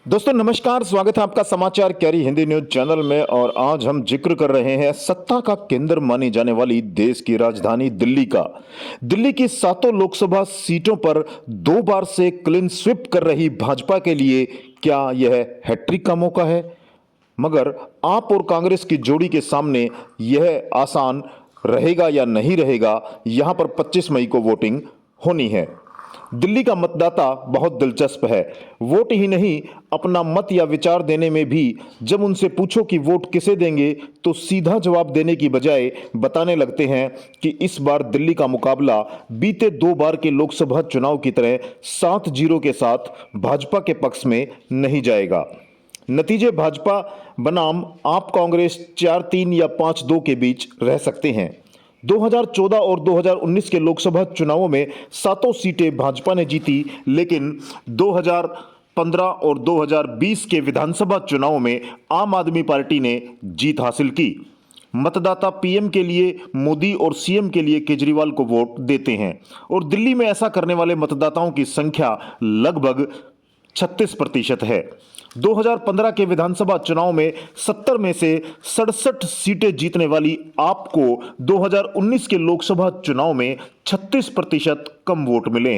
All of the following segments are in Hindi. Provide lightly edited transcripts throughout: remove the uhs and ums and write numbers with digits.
दोस्तों नमस्कार, स्वागत है आपका समाचार कैरी हिंदी न्यूज चैनल में। और आज हम जिक्र कर रहे हैं सत्ता का केंद्र मानी जाने वाली देश की राजधानी दिल्ली का। दिल्ली की 7 लोकसभा सीटों पर 2 बार से क्लीन स्वीप कर रही भाजपा के लिए क्या यह हैट्रिक का मौका है? मगर आप और कांग्रेस की जोड़ी के सामने यह आसान रहेगा या नहीं रहेगा, यहां पर 25 मई को वोटिंग होनी है। दिल्ली का मतदाता बहुत दिलचस्प है। वोट ही नहीं, अपना मत या विचार देने में भी जब उनसे पूछो कि वोट किसे देंगे तो सीधा जवाब देने की बजाय बताने लगते हैं कि इस बार दिल्ली का मुकाबला बीते 2 बार के लोकसभा चुनाव की तरह 7-0 के साथ भाजपा के पक्ष में नहीं जाएगा। नतीजे भाजपा बनाम आप कांग्रेस 4-3 या 5-2 के बीच रह सकते हैं। 2014 और 2019 के लोकसभा चुनावों में 7 सीटें भाजपा ने जीती, लेकिन 2015 और 2020 के विधानसभा चुनावों में आम आदमी पार्टी ने जीत हासिल की। मतदाता पीएम के लिए मोदी और सीएम के लिए केजरीवाल को वोट देते हैं और दिल्ली में ऐसा करने वाले मतदाताओं की संख्या लगभग 36% है। 2015 के विधानसभा चुनाव में 70 में से 67 सीटें जीतने वाली आपको 2019 के लोकसभा चुनाव में 36% कम वोट मिले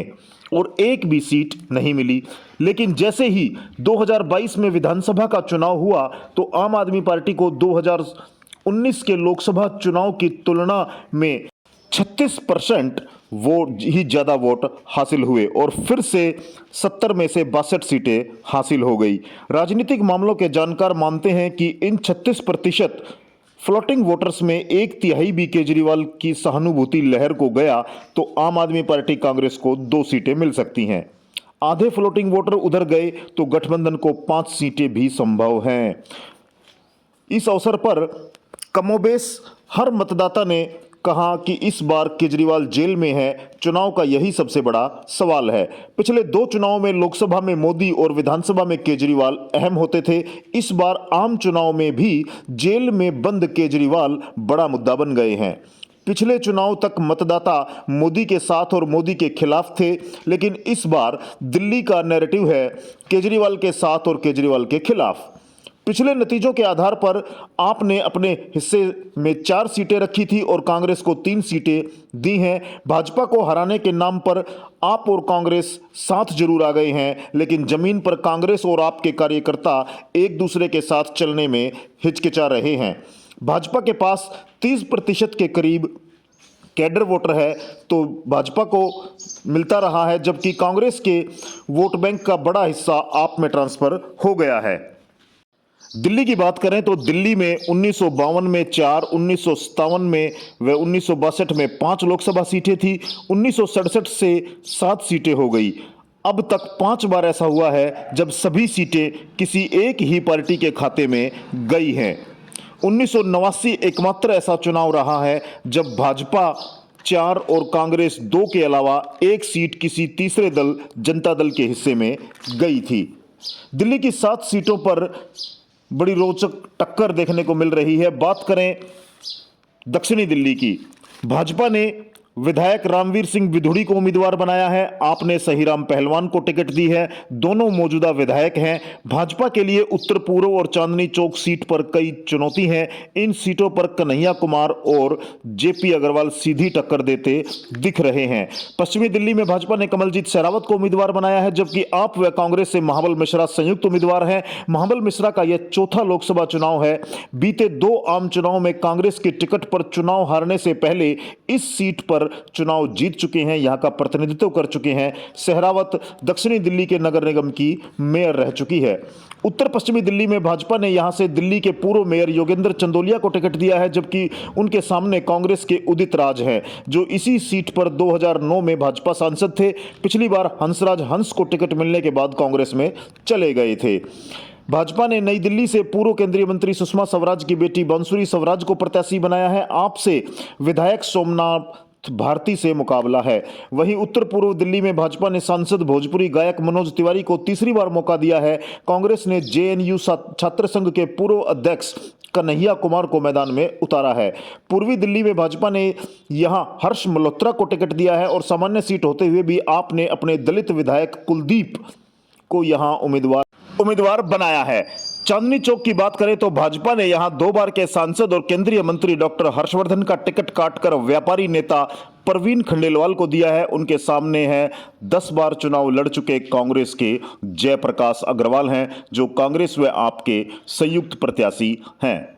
और एक भी सीट नहीं मिली। लेकिन जैसे ही 2022 में विधानसभा का चुनाव हुआ तो आम आदमी पार्टी को 2019 के लोकसभा चुनाव की तुलना में 36% वोट ही ज्यादा वोट हासिल हुए और फिर से 70 में से 62 सीटें हासिल हो गई। राजनीतिक मामलों के जानकार मानते हैं कि इन 36% फ्लोटिंग वोटर्स में 1/3 भी केजरीवाल की सहानुभूति लहर को गया तो आम आदमी पार्टी कांग्रेस को 2 सीटें मिल सकती हैं। आधे फ्लोटिंग वोटर उधर गए तो गठबंधन को 5 सीटें भी संभव हैं। इस अवसर पर कमोबेश हर मतदाता ने कहा कि इस बार केजरीवाल जेल में है। चुनाव का यही सबसे बड़ा सवाल है। पिछले 2 चुनावों में लोकसभा में मोदी और विधानसभा में केजरीवाल अहम होते थे। इस बार आम चुनाव में भी जेल में बंद केजरीवाल बड़ा मुद्दा बन गए हैं। पिछले चुनाव तक मतदाता मोदी के साथ और मोदी के खिलाफ थे, लेकिन इस बार दिल्ली का नैरेटिव है केजरीवाल के साथ और केजरीवाल के खिलाफ। पिछले नतीजों के आधार पर आपने अपने हिस्से में 4 सीटें रखी थी और कांग्रेस को 3 सीटें दी हैं। भाजपा को हराने के नाम पर आप और कांग्रेस साथ जरूर आ गए हैं, लेकिन जमीन पर कांग्रेस और आपके कार्यकर्ता एक दूसरे के साथ चलने में हिचकिचा रहे हैं। भाजपा के पास 30% के करीब कैडर वोटर है तो भाजपा को मिलता रहा है, जबकि कांग्रेस के वोट बैंक का बड़ा हिस्सा आप में ट्रांसफर हो गया है। दिल्ली की बात करें तो दिल्ली में 1952 में 4, 1957 में व 1962 में 5 लोकसभा सीटें थी। 1967 से 7 सीटें हो गई। अब तक 5 बार ऐसा हुआ है जब सभी सीटें किसी एक ही पार्टी के खाते में गई हैं। 1989 एकमात्र ऐसा चुनाव रहा है जब भाजपा 4 और कांग्रेस 2 के अलावा एक सीट किसी तीसरे दल जनता दल के हिस्से में गई थी। दिल्ली की 7 सीटों पर बड़ी रोचक टक्कर देखने को मिल रही है। बात करें दक्षिणी दिल्ली की, भाजपा ने विधायक रामवीर सिंह विधुड़ी को उम्मीदवार बनाया है। आपने सहीराम पहलवान को टिकट दी है। दोनों मौजूदा विधायक हैं। भाजपा के लिए उत्तर पूर्व और चांदनी चौक सीट पर कई चुनौती हैं। इन सीटों पर कन्हैया कुमार और जेपी अग्रवाल सीधी टक्कर देते दिख रहे हैं। पश्चिमी दिल्ली में भाजपा ने कमलजीत शेरावत को उम्मीदवार बनाया है, जबकि आप व कांग्रेस से महाबल मिश्रा संयुक्त उम्मीदवार हैं। महाबल मिश्रा का यह 4था लोकसभा चुनाव है। बीते 2 आम चुनाव में कांग्रेस की टिकट पर चुनाव हारने से पहले इस सीट पर चुनाव जीत चुके हैं, यहां का प्रतिनिधित्व कर चुके हैं। शेरावत दक्षिणी दिल्ली के नगर निगम की मेयर रह चुकी है। उत्तर पश्चिमी दिल्ली में भाजपा ने यहां से दिल्ली के पूर्व मेयर योगेंद्र चंदोलिया को टिकट दिया है, जबकि उनके सामने कांग्रेस के उदित राज हैं, जो इसी सीट पर 2009 में भाजपा सांसद थे। पिछली बार हंसराज हंस को टिकट मिलने के बाद कांग्रेस में चले गए थे। भाजपा ने नई दिल्ली से पूर्व केंद्रीय मंत्री सुषमा स्वराज की बेटी बांसुरी स्वराज को प्रत्याशी बनाया है। आपसे विधायक सोमनाथ भारती से मुकाबला है। वहीं उत्तर पूर्व दिल्ली में भाजपा ने सांसद भोजपुरी गायक मनोज तिवारी को तीसरी बार मौका दिया है। कांग्रेस ने जेएनयू छात्र संघ के पूर्व अध्यक्ष कन्हैया कुमार को मैदान में उतारा है। पूर्वी दिल्ली में भाजपा ने यहां हर्ष मल्होत्रा को टिकट दिया है और सामान्य सीट होते हुए भी आपने अपने दलित विधायक कुलदीप को यहां उम्मीदवार उम्मीदवार बनाया है। चांदनी चौक की बात करें तो भाजपा ने यहां 2 बार के सांसद और केंद्रीय मंत्री डॉक्टर हर्षवर्धन का टिकट काटकर व्यापारी नेता प्रवीण खंडेलवाल को दिया है। उनके सामने है 10 बार चुनाव लड़ चुके कांग्रेस के जयप्रकाश अग्रवाल हैं, जो कांग्रेस व आप के संयुक्त प्रत्याशी हैं।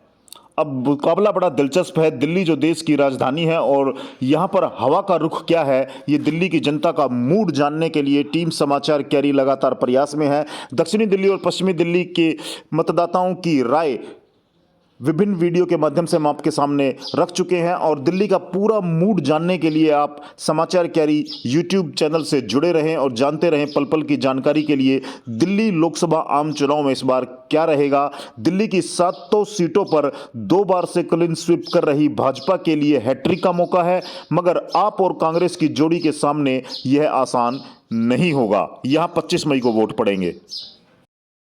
अब मुकाबला बड़ा दिलचस्प है। दिल्ली जो देश की राजधानी है और यहाँ पर हवा का रुख क्या है, ये दिल्ली की जनता का मूड जानने के लिए टीम समाचार कैरी लगातार प्रयास में है। दक्षिणी दिल्ली और पश्चिमी दिल्ली के मतदाताओं की राय विभिन्न वीडियो के माध्यम से हम आपके सामने रख चुके हैं और दिल्ली का पूरा मूड जानने के लिए आप समाचार कैरी यूट्यूब चैनल से जुड़े रहें और जानते रहें पल पल की जानकारी के लिए। दिल्ली लोकसभा आम चुनाव में इस बार क्या रहेगा। दिल्ली की 7 सीटों पर 2 बार से क्लीन स्वीप कर रही भाजपा के लिए हैट्रिक का मौका है, मगर आप और कांग्रेस की जोड़ी के सामने यह आसान नहीं होगा। यहां 25 मई को वोट पड़ेंगे।